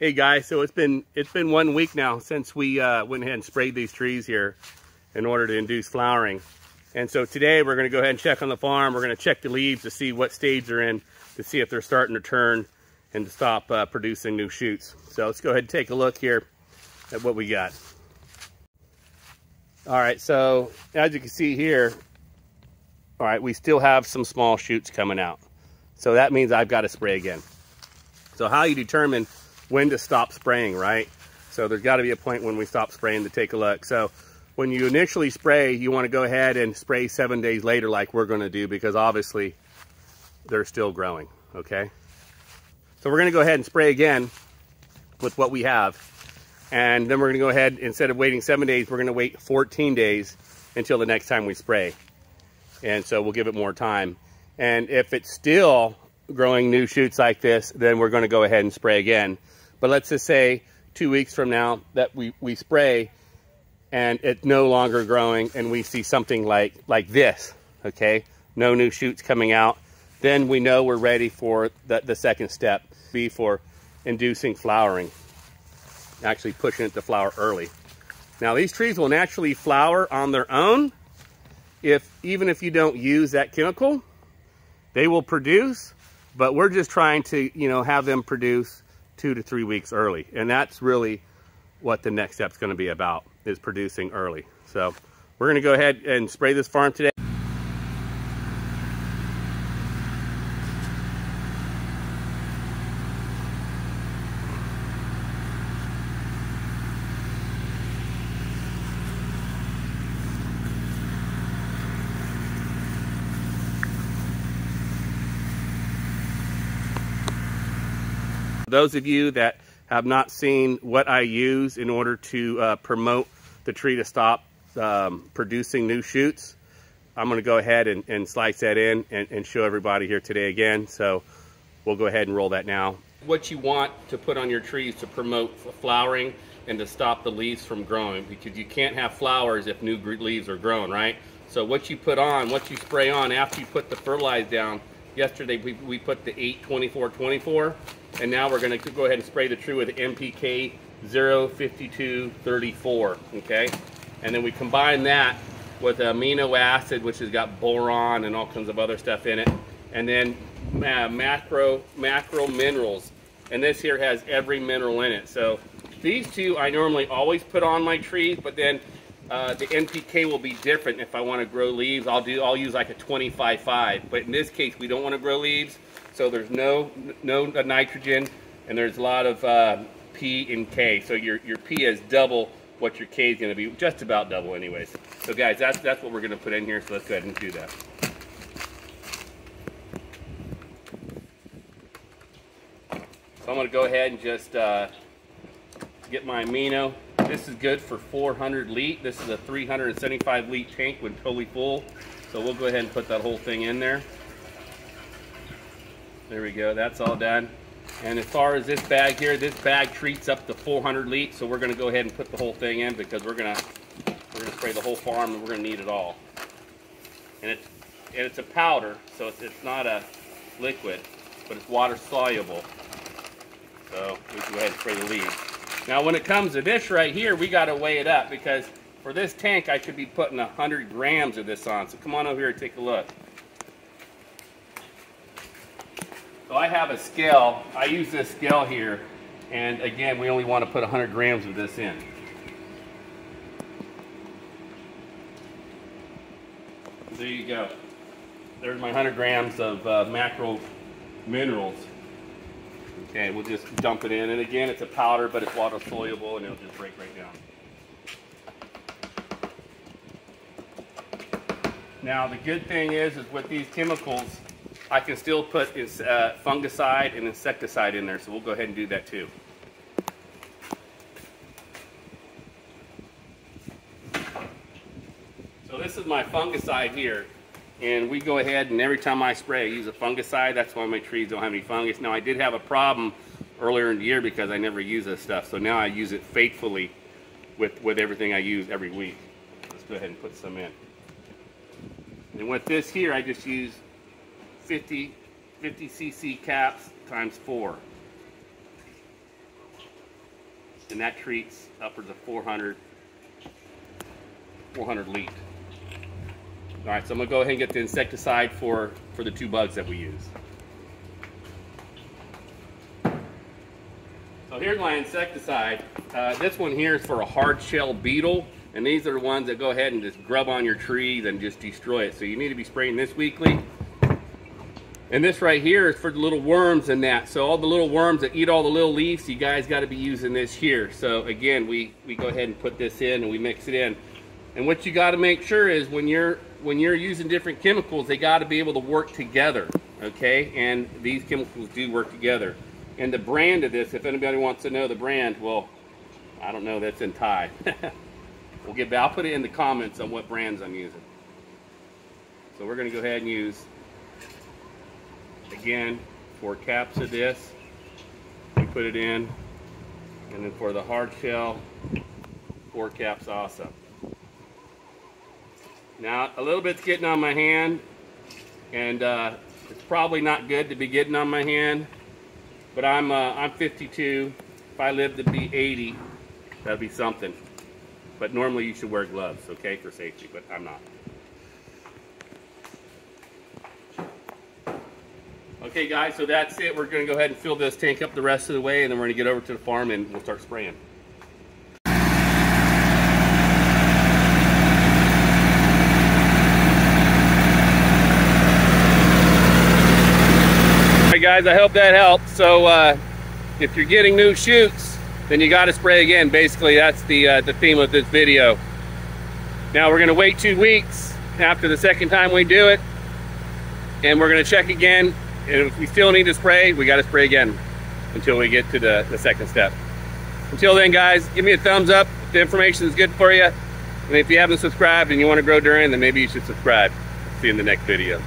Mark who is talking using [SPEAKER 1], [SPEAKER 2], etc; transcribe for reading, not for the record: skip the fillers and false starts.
[SPEAKER 1] Hey guys, so it's been 1 week now since we went ahead and sprayed these trees here in order to induce flowering. And so today we're going to go ahead and check on the farm. We're going to check the leaves to see what stage they're in, to see if they're starting to turn and to stop producing new shoots. So let's go ahead and take a look here at what we got. All right, so as you can see here, all right, we still have some small shoots coming out. So that means I've got to spray again. So how you determine when to stop spraying, right? So there's got to be a point when we stop spraying to take a look. So when you initially spray, you want to go ahead and spray 7 days later like we're going to do, because obviously they're still growing, okay? So we're going to go ahead and spray again with what we have. And then we're going to go ahead, instead of waiting 7 days, we're going to wait 14 days until the next time we spray. And so we'll give it more time. And if it's still growing new shoots like this, then we're going to go ahead and spray again. But let's just say 2 weeks from now that we spray and it's no longer growing and we see something like this, okay? No new shoots coming out. Then we know we're ready for the second step, be for inducing flowering, actually pushing it to flower early. Now these trees will naturally flower on their own even if you don't use that chemical. They will produce, but we're just trying to, have them produce 2 to 3 weeks early. And that's really what the next step's going to be about, is producing early. So we're going to go ahead and spray this farm today. Those of you that have not seen what I use in order to promote the tree to stop producing new shoots, I'm going to go ahead and slice that in and show everybody here today again. So we'll go ahead and roll that now. What you want to put on your trees to promote flowering and to stop the leaves from growing, because you can't have flowers if new leaves are growing, right? So what you put on, what you spray on after you put the fertilizer down. Yesterday we put the 8-24-24, and now we're going to go ahead and spray the tree with NPK 05234, okay? And then we combine that with amino acid, which has got boron and all kinds of other stuff in it, and then macro minerals, and this here has every mineral in it. So these two I normally always put on my trees, but then the NPK will be different. If I want to grow leaves, I'll use like a 25-5. But in this case, we don't want to grow leaves, so there's no nitrogen, and there's a lot of P and K. So your P is double what your K is going to be, just about double, anyways. So guys, that's what we're going to put in here. So let's go ahead and do that. So I'm going to go ahead and just get my amino. This is good for 400 litre. This is a 375 litre tank when totally full. So we'll go ahead and put that whole thing in there. There we go, that's all done. And as far as this bag here, this bag treats up to 400 litre. So we're gonna go ahead and put the whole thing in, because we're gonna spray the whole farm and we're gonna need it all. And it's a powder, so it's not a liquid, but it's water soluble. So we can go ahead and spray the leaves. Now when it comes to this right here, we got to weigh it up, because for this tank I should be putting 100 grams of this on. So come on over here and take a look. So I have a scale. I use this scale here, and again we only want to put 100 grams of this in. There you go. There's my 100 grams of macro minerals. Okay, we'll just dump it in, and again it's a powder, but it's water soluble and it'll just break right down. Now the good thing is with these chemicals, I can still put fungicide and insecticide in there, so we'll go ahead and do that too. So this is my fungicide here. And we go ahead and every time I spray, I use a fungicide. That's why my trees don't have any fungus. Now I did have a problem earlier in the year because I never use this stuff. So now I use it faithfully with everything I use every week. Let's go ahead and put some in. And with this here, I just use 50 cc caps times 4. and that treats upwards of 400 leaf. All right, so I'm gonna go ahead and get the insecticide for the 2 bugs that we use. So here's my insecticide. This one here is for a hard shell beetle, and these are the ones that go ahead and just grub on your trees and just destroy it. So you need to be spraying this weekly. And this right here is for the little worms and that. So all the little worms that eat all the little leaves, you guys got to be using this here. So again, we go ahead and put this in and we mix it in. And what you got to make sure is when you're using different chemicals, they got to be able to work together, okay? And these chemicals do work together. And the brand of this, if anybody wants to know the brand, well, I don't know, that's in Thai. I'll put it in the comments on what brands I'm using. So we're going to go ahead and use, again, 4 caps of this. We put it in. And then for the hard shell, 4 caps also. Now, a little bit's getting on my hand, and it's probably not good to be getting on my hand, but I'm 52. If I live to be 80, that'd be something. But normally you should wear gloves, okay, for safety, but I'm not. Okay guys, so that's it. We're gonna go ahead and fill this tank up the rest of the way, and then we're gonna get over to the farm and we'll start spraying. Alright guys, I hope that helped. So if you're getting new shoots, then you got to spray again. Basically, that's the theme of this video. Now we're going to wait 2 weeks after the second time we do it, and we're going to check again. And if we still need to spray, we got to spray again until we get to the second step. Until then, guys, give me a thumbs up if the information is good for you. And if you haven't subscribed and you want to grow durian, then maybe you should subscribe. See you in the next video.